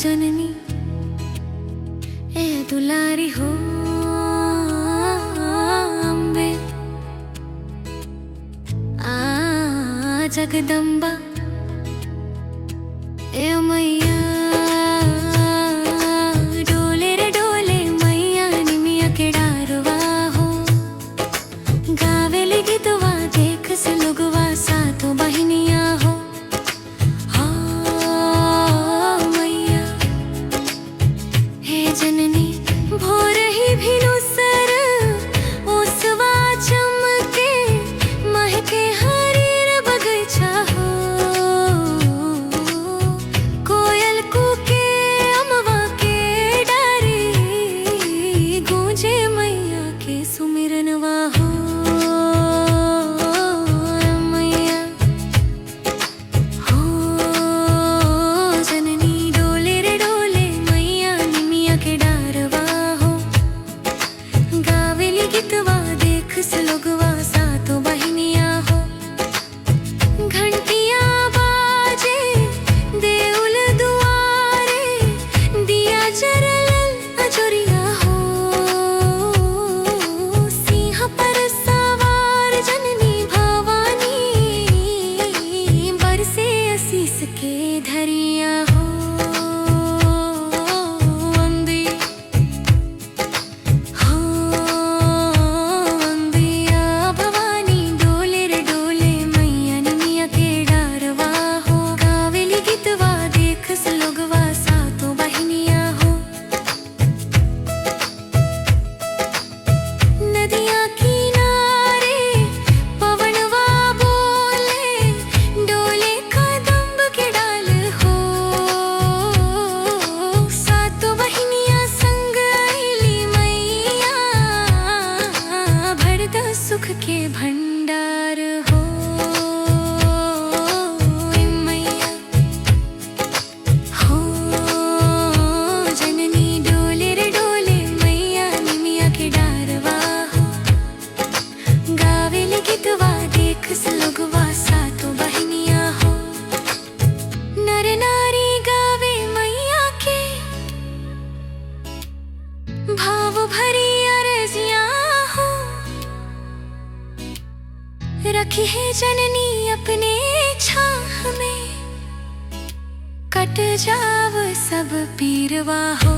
जननी ए दुलारी हो अम्बे जगदम्बा ए मैया डोले रे डोले मैया निमिया के डारवा हो गावेली गीतवा देख से लोगवा साथों बहिनिया हो मैया हे जननी भोर ही भिनु सर ओसवा चमके महके हरीर बगीचा हो कोयल कूके अमवा के डारी गूंजे मैया के सुमिरनवा हो मैया हो जननी डोले रे डोले मैया निमिया के डारवा हो गावेली गीतवा देख से लोगवा साथों बहिनिया हो घंटियां बाजे देउल दुआरे दिया जरल अजोरिया हो सिंह पर सवार जननी भवानी बरसे आशीष के धरिया हो अम्बे हो अम्बिया भवानी डोले रे डोले मैया निमिया के डारवा हो गावेली गीतवा देख से लोगवा साथों बहिनिया हो नदियां किनारे पवनवा बोले डोले कदम्ब के डाल हो सातों बहिनिया संग आईली मैया भरदा सुख के भंडार हो मैया हो जननी डोले रे डोले मैया निमिया के डारवा हो गावेली गीतवा देख से लोगवा साथों बहिनिया हो नर नारी गावे मैया के भाव भरी अरजियां हो रखी है जननी अपने छाह में कट जाव सब पीरवा हो।